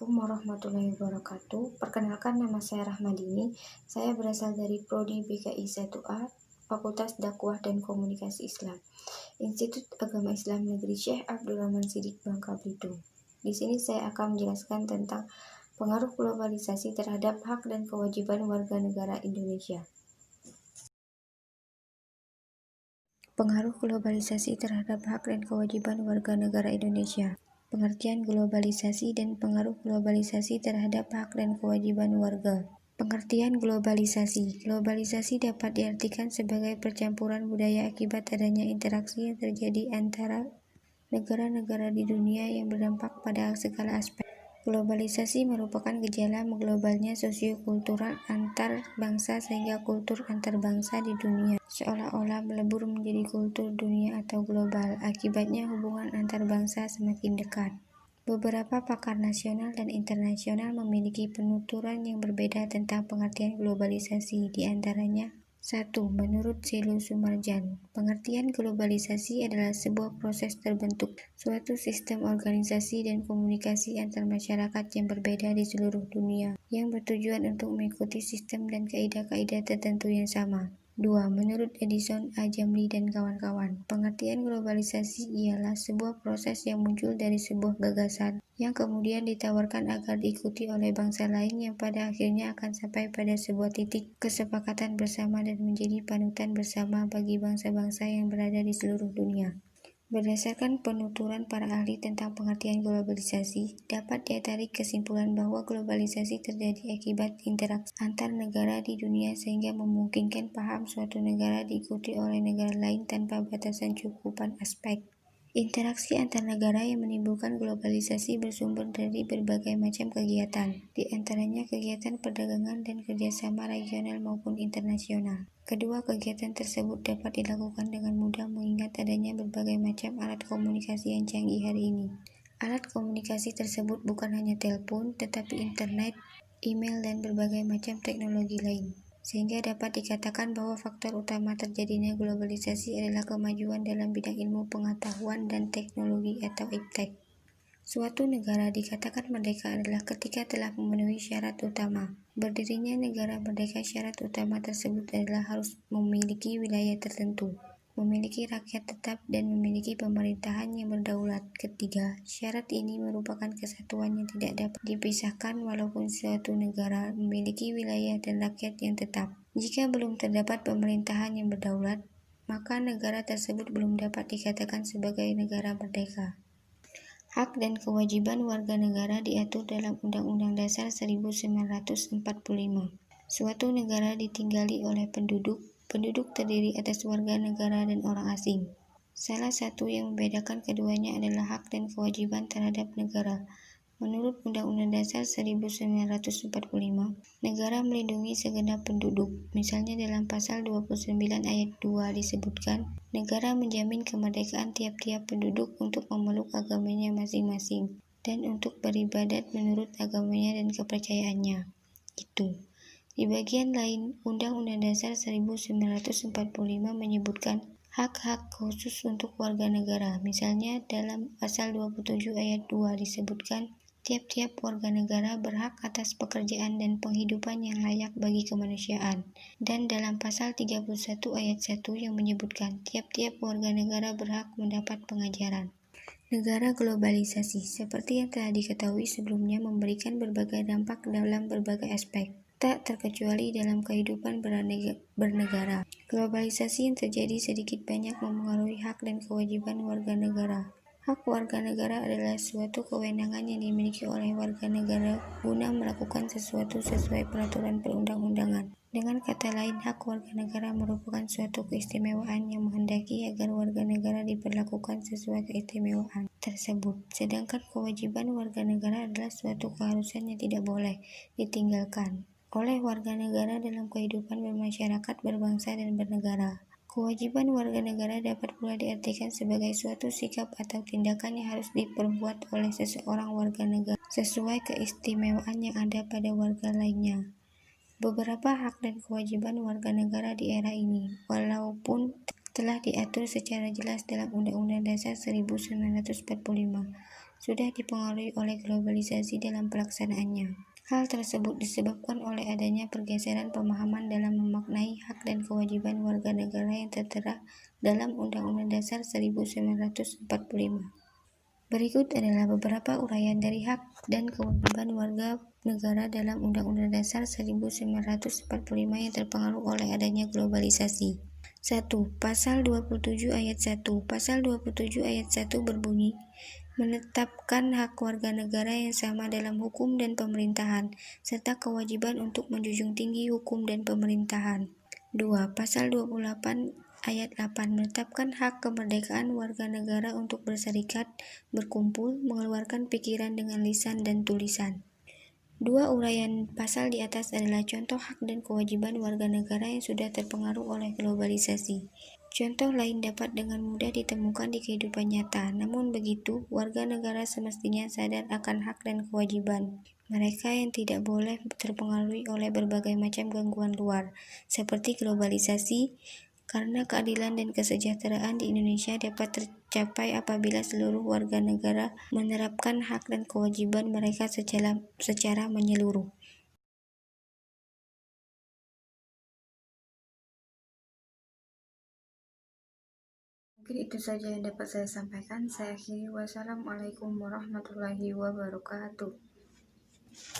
Assalamualaikum warahmatullahi wabarakatuh. Perkenalkan, nama saya Rahmadini. Saya berasal dari Prodi BKI 1A, Fakultas Dakwah dan Komunikasi Islam, Institut Agama Islam Negeri Syekh Abdul Rahman Siddiq, Bangka Belitung. Di sini saya akan menjelaskan tentang pengaruh globalisasi terhadap hak dan kewajiban warga negara Indonesia. Pengaruh globalisasi terhadap hak dan kewajiban warga negara Indonesia. Pengertian globalisasi dan pengaruh globalisasi terhadap hak dan kewajiban warga. Pengertian globalisasi. Globalisasi dapat diartikan sebagai percampuran budaya akibat adanya interaksi yang terjadi antara negara-negara di dunia yang berdampak pada segala aspek. Globalisasi merupakan gejala mengglobalnya sosiokultural antar bangsa sehingga kultur antar bangsa di dunia seolah-olah melebur menjadi kultur dunia atau global. Akibatnya hubungan antar bangsa semakin dekat. Beberapa pakar nasional dan internasional memiliki penuturan yang berbeda tentang pengertian globalisasi, di antaranya 1. Menurut Selo Sumarjan, pengertian globalisasi adalah sebuah proses terbentuk suatu sistem organisasi dan komunikasi antar masyarakat yang berbeda di seluruh dunia, yang bertujuan untuk mengikuti sistem dan kaidah-kaidah tertentu yang sama. 2. Menurut Edison A. Jamli dan kawan-kawan, pengertian globalisasi ialah sebuah proses yang muncul dari sebuah gagasan yang kemudian ditawarkan agar diikuti oleh bangsa lain yang pada akhirnya akan sampai pada sebuah titik kesepakatan bersama dan menjadi panutan bersama bagi bangsa-bangsa yang berada di seluruh dunia. Berdasarkan penuturan para ahli tentang pengertian globalisasi, dapat ditarik kesimpulan bahwa globalisasi terjadi akibat interaksi antar negara di dunia sehingga memungkinkan paham suatu negara diikuti oleh negara lain tanpa batasan cukupan aspek. Interaksi antar negara yang menimbulkan globalisasi bersumber dari berbagai macam kegiatan, di antaranya kegiatan perdagangan dan kerjasama regional maupun internasional. Kedua kegiatan tersebut dapat dilakukan dengan mudah mengingat adanya berbagai macam alat komunikasi yang canggih hari ini. Alat komunikasi tersebut bukan hanya telepon, tetapi internet, email, dan berbagai macam teknologi lain. Sehingga dapat dikatakan bahwa faktor utama terjadinya globalisasi adalah kemajuan dalam bidang ilmu pengetahuan dan teknologi atau iptek. Suatu negara dikatakan merdeka adalah ketika telah memenuhi syarat utama. Berdirinya negara merdeka, syarat utama tersebut adalah harus memiliki wilayah tertentu, memiliki rakyat tetap, dan memiliki pemerintahan yang berdaulat. Ketiga, syarat ini merupakan kesatuan yang tidak dapat dipisahkan walaupun suatu negara memiliki wilayah dan rakyat yang tetap. Jika belum terdapat pemerintahan yang berdaulat, maka negara tersebut belum dapat dikatakan sebagai negara merdeka. Hak dan kewajiban warga negara diatur dalam Undang-Undang Dasar 1945. Suatu negara ditinggali oleh penduduk terdiri atas warga negara dan orang asing. Salah satu yang membedakan keduanya adalah hak dan kewajiban terhadap negara. Menurut Undang-Undang Dasar 1945, negara melindungi segenap penduduk. Misalnya dalam pasal 29 ayat 2 disebutkan, negara menjamin kemerdekaan tiap-tiap penduduk untuk memeluk agamanya masing-masing dan untuk beribadat menurut agamanya dan kepercayaannya. Itu. Di bagian lain, Undang-Undang Dasar 1945 menyebutkan hak-hak khusus untuk warga negara. Misalnya dalam pasal 27 ayat 2 disebutkan, tiap-tiap warga negara berhak atas pekerjaan dan penghidupan yang layak bagi kemanusiaan. Dan dalam pasal 31 ayat 1 yang menyebutkan tiap-tiap warga negara berhak mendapat pengajaran. Negara globalisasi, seperti yang telah diketahui sebelumnya, memberikan berbagai dampak dalam berbagai aspek, tak terkecuali dalam kehidupan bernegara. Globalisasi yang terjadi sedikit banyak mempengaruhi hak dan kewajiban warga negara. Hak warga negara adalah suatu kewenangan yang dimiliki oleh warga negara guna melakukan sesuatu sesuai peraturan perundang-undangan. Dengan kata lain, hak warga negara merupakan suatu keistimewaan yang menghendaki agar warga negara diperlakukan sesuai keistimewaan tersebut. Sedangkan kewajiban warga negara adalah suatu keharusan yang tidak boleh ditinggalkan oleh warga negara dalam kehidupan bermasyarakat, berbangsa, dan bernegara. Kewajiban warga negara dapat pula diartikan sebagai suatu sikap atau tindakan yang harus diperbuat oleh seseorang warga negara sesuai keistimewaan yang ada pada warga lainnya. Beberapa hak dan kewajiban warga negara di era ini, walaupun telah diatur secara jelas dalam Undang-Undang Dasar 1945, sudah dipengaruhi oleh globalisasi dalam pelaksanaannya. Hal tersebut disebabkan oleh adanya pergeseran pemahaman dalam memaknai hak dan kewajiban warga negara yang tertera dalam Undang-Undang Dasar 1945. Berikut adalah beberapa uraian dari hak dan kewajiban warga negara dalam Undang-Undang Dasar 1945 yang terpengaruh oleh adanya globalisasi. 1. Pasal 27 ayat 1. Pasal 27 ayat 1 berbunyi, menetapkan hak warga negara yang sama dalam hukum dan pemerintahan, serta kewajiban untuk menjunjung tinggi hukum dan pemerintahan. 2. Pasal 28 ayat 8 menetapkan hak kemerdekaan warga negara untuk berserikat, berkumpul, mengeluarkan pikiran dengan lisan dan tulisan. Dua uraian pasal di atas adalah contoh hak dan kewajiban warga negara yang sudah terpengaruh oleh globalisasi. Contoh lain dapat dengan mudah ditemukan di kehidupan nyata, namun begitu, warga negara semestinya sadar akan hak dan kewajiban mereka yang tidak boleh terpengaruh oleh berbagai macam gangguan luar, seperti globalisasi, karena keadilan dan kesejahteraan di Indonesia dapat tercapai apabila seluruh warga negara menerapkan hak dan kewajiban mereka secara menyeluruh. Mungkin itu saja yang dapat saya sampaikan. Saya akhiri. Wassalamualaikum warahmatullahi wabarakatuh.